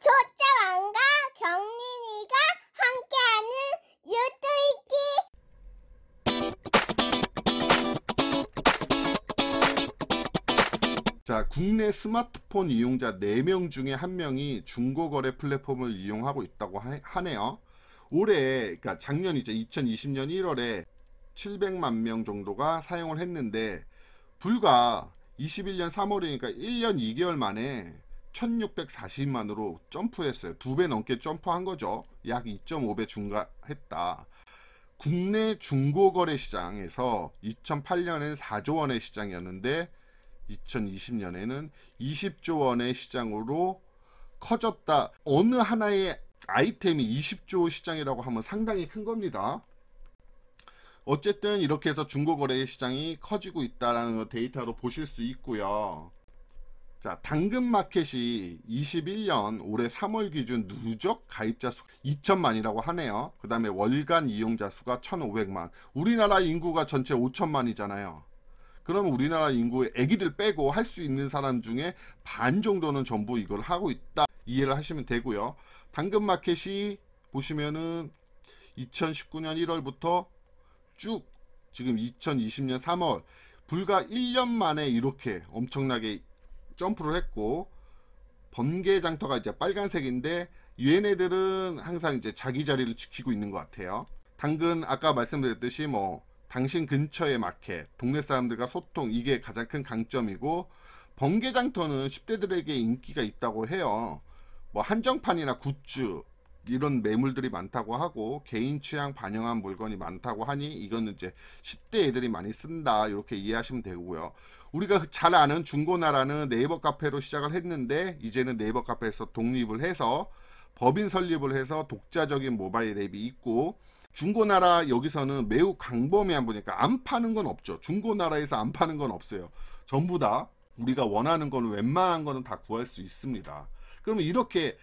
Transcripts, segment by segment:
초짜왕과 경린이가 함께하는 유튜브. 자, 국내 스마트폰 이용자 4명 중에 1명이 중고거래 플랫폼을 이용하고 있다고 하네요. 올해, 그러니까 작년이죠. 2020년 1월에 700만 명 정도가 사용을 했는데, 불과 21년 3월이니까 1년 2개월 만에 1640만으로 점프했어요. 2배 넘게 점프한 거죠. 약 2.5배 증가했다. 국내 중고거래 시장에서 2008년엔 4조 원의 시장이었는데 2020년에는 20조 원의 시장으로 커졌다. 어느 하나의 아이템이 20조 시장이라고 하면 상당히 큰 겁니다. 어쨌든 이렇게 해서 중고거래 시장이 커지고 있다는 데이터로 보실 수 있고요. 자, 당근마켓이 21년 올해 3월 기준 누적 가입자 수 2천만이라고 하네요. 그 다음에 월간 이용자 수가 1,500만. 우리나라 인구가 전체 5천만이잖아요. 그러면 우리나라 인구의 애기들 빼고 할 수 있는 사람 중에 반 정도는 전부 이걸 하고 있다, 이해를 하시면 되고요. 당근마켓이 보시면은 2019년 1월부터 쭉 지금 2020년 3월 불과 1년 만에 이렇게 엄청나게 점프를 했고, 번개장터가 이제 빨간색인데 얘네들은 항상 이제 자기 자리를 지키고 있는 것 같아요. 당근 아까 말씀드렸듯이 뭐 당신 근처의 마켓, 동네 사람들과 소통, 이게 가장 큰 강점이고, 번개장터는 10대들에게 인기가 있다고 해요. 뭐 한정판이나 굿즈 이런 매물들이 많다고 하고, 개인 취향 반영한 물건이 많다고 하니 이거는 이제 10대 애들이 많이 쓴다, 이렇게 이해하시면 되고요. 우리가 잘 아는 중고나라는 네이버 카페로 시작을 했는데 이제는 네이버 카페에서 독립을 해서 법인 설립을 해서 독자적인 모바일 앱이 있고, 중고나라 여기서는 매우 광범위한 분이니까 안 파는 건 없죠. 중고나라에서 안 파는 건 없어요. 전부 다 우리가 원하는 거는 웬만한 거는 다 구할 수 있습니다. 그러면 이렇게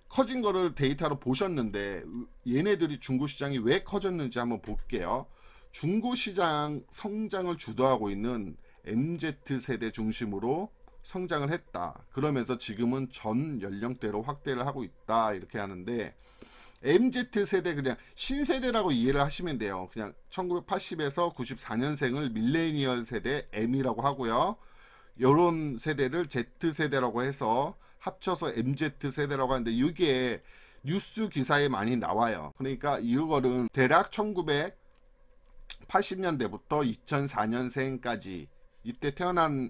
커진 거를 데이터로 보셨는데 얘네들이 중고시장이 왜 커졌는지 한번 볼게요. 중고시장 성장을 주도하고 있는 MZ세대 중심으로 성장을 했다. 그러면서 지금은 전 연령대로 확대를 하고 있다, 이렇게 하는데, MZ세대 그냥 신세대라고 이해를 하시면 돼요. 그냥 1980에서 94년생을 밀레니얼 세대 M이라고 하고요. 요런 세대를 Z세대라고 해서 합쳐서 MZ세대라고 하는데, 이게 뉴스 기사에 많이 나와요. 그러니까 이거는 대략 1980년대부터 2004년생까지 이때 태어난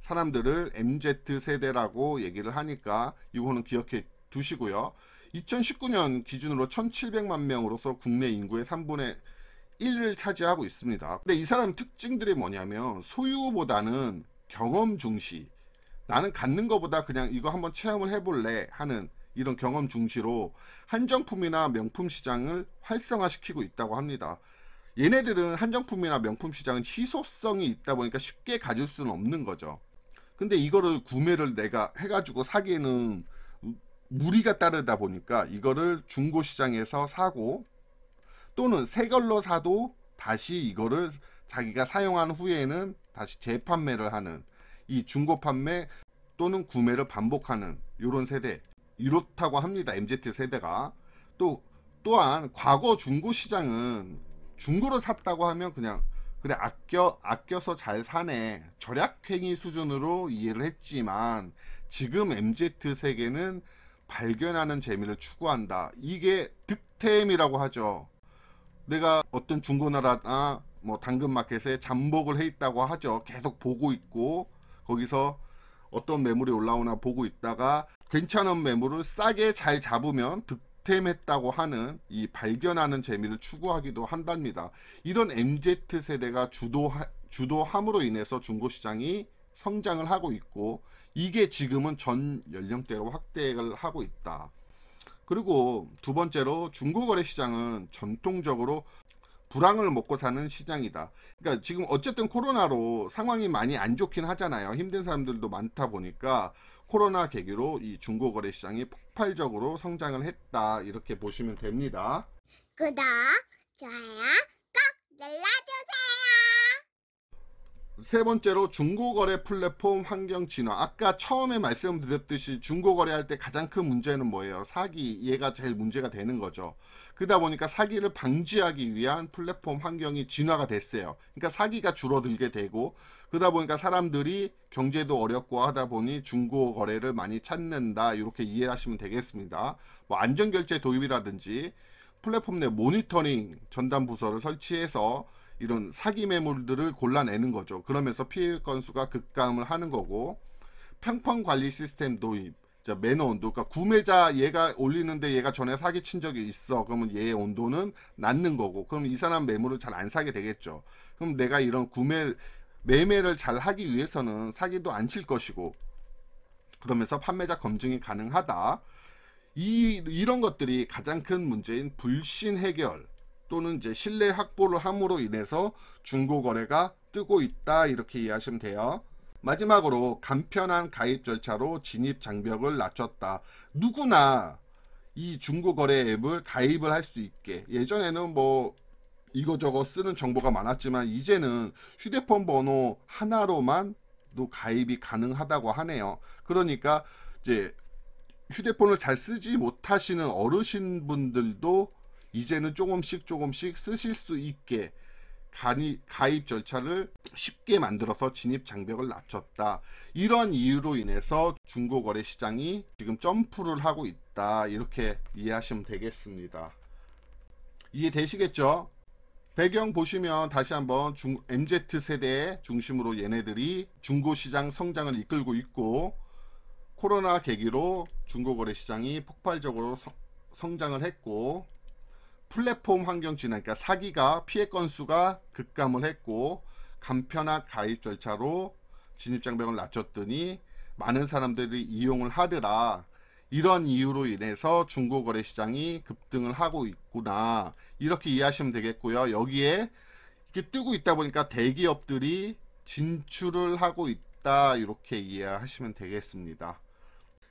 사람들을 MZ세대라고 얘기를 하니까 이거는 기억해 두시고요. 2019년 기준으로 1,700만 명으로서 국내 인구의 3분의 1을 차지하고 있습니다. 근데 이 사람 특징들이 뭐냐면 소유보다는 경험 중시, 나는 갖는 것보다 그냥 이거 한번 체험을 해볼래 하는 이런 경험 중시로 한정품이나 명품 시장을 활성화시키고 있다고 합니다. 얘네들은 한정품이나 명품 시장은 희소성이 있다 보니까 쉽게 가질 수는 없는 거죠. 근데 이거를 구매를 내가 해가지고 사기에는 무리가 따르다 보니까 이거를 중고시장에서 사고, 또는 새 걸로 사도 다시 이거를 자기가 사용한 후에는 다시 재판매를 하는, 이 중고판매 또는 구매를 반복하는 이런 세대, 이렇다고 합니다. MZ세대가. 또한 과거 중고시장은 중고로 샀다고 하면 그냥 그래 아껴서 잘 사네, 절약행위 수준으로 이해를 했지만, 지금 MZ세계는 발견하는 재미를 추구한다. 이게 득템이라고 하죠. 내가 어떤 중고나라나 뭐 당근마켓에 잠복을 해 있다고 하죠. 계속 보고 있고 거기서 어떤 매물이 올라오나 보고 있다가 괜찮은 매물을 싸게 잘 잡으면 득템했다고 하는 이 발견하는 재미를 추구하기도 한답니다. 이런 MZ세대가 주도함으로 인해서 중고시장이 성장을 하고 있고, 이게 지금은 전 연령대로 확대를 하고 있다. 그리고 두 번째로 중고거래 시장은 전통적으로 불황을 먹고 사는 시장이다. 그러니까 지금 어쨌든 코로나로 상황이 많이 안 좋긴 하잖아요. 힘든 사람들도 많다 보니까 코로나 계기로 이 중고거래 시장이 폭발적으로 성장을 했다, 이렇게 보시면 됩니다. 구독, 좋아요 꼭 눌러주세요. 세 번째로 중고거래 플랫폼 환경 진화. 아까 처음에 말씀드렸듯이 중고거래할 때 가장 큰 문제는 뭐예요? 사기. 얘가 제일 문제가 되는 거죠. 그러다 보니까 사기를 방지하기 위한 플랫폼 환경이 진화가 됐어요. 그러니까 사기가 줄어들게 되고, 그러다 보니까 사람들이 경제도 어렵고 하다 보니 중고거래를 많이 찾는다, 이렇게 이해하시면 되겠습니다. 뭐 안전결제 도입이라든지 플랫폼 내 모니터링 전담 부서를 설치해서 이런 사기 매물들을 골라내는 거죠. 그러면서 피해 건수가 급감을 하는 거고, 평판 관리 시스템 도입, 매너 온도, 그러니까 구매자 얘가 올리는데 얘가 전에 사기 친 적이 있어. 그러면 얘의 온도는 낮는 거고, 그럼 이 사람 매물을 잘 안 사게 되겠죠. 그럼 내가 이런 매매를 잘 하기 위해서는 사기도 안 칠 것이고, 그러면서 판매자 검증이 가능하다. 이런 것들이 가장 큰 문제인 불신 해결 또는 이제 신뢰 확보를 함으로 인해서 중고거래가 뜨고 있다, 이렇게 이해하시면 돼요. 마지막으로 간편한 가입 절차로 진입 장벽을 낮췄다. 누구나 이 중고거래 앱을 가입을 할 수 있게, 예전에는 뭐 이거저거 쓰는 정보가 많았지만 이제는 휴대폰 번호 하나로만도 가입이 가능하다고 하네요. 그러니까 이제 휴대폰을 잘 쓰지 못하시는 어르신분들도 이제는 조금씩 쓰실 수 있게 가입 절차를 쉽게 만들어서 진입 장벽을 낮췄다. 이런 이유로 인해서 중고거래 시장이 지금 점프를 하고 있다, 이렇게 이해하시면 되겠습니다. 이해되시겠죠? 배경 보시면 다시 한번 MZ세대 중심으로 얘네들이 중고시장 성장을 이끌고 있고, 코로나 계기로 중고거래 시장이 폭발적으로 성장을 했고, 플랫폼 환경 진화, 그러니까 사기가 피해 건수가 급감을 했고, 간편한 가입 절차로 진입 장벽을 낮췄더니 많은 사람들이 이용을 하더라. 이런 이유로 인해서 중고거래 시장이 급등을 하고 있구나, 이렇게 이해하시면 되겠고요. 여기에 이렇게 뜨고 있다 보니까 대기업들이 진출을 하고 있다, 이렇게 이해하시면 되겠습니다.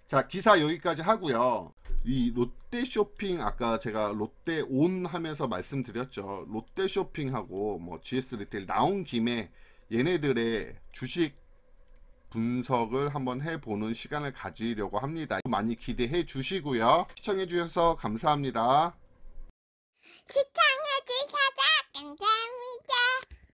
자, 기사 여기까지 하고요. 이 롯데쇼핑, 아까 제가 롯데온 하면서 말씀드렸죠. 롯데쇼핑하고 뭐 GS리테일 나온 김에 얘네들의 주식 분석을 한번 해보는 시간을 가지려고 합니다. 많이 기대해 주시고요. 시청해 주셔서 감사합니다. 시청해주셔서 감사합니다.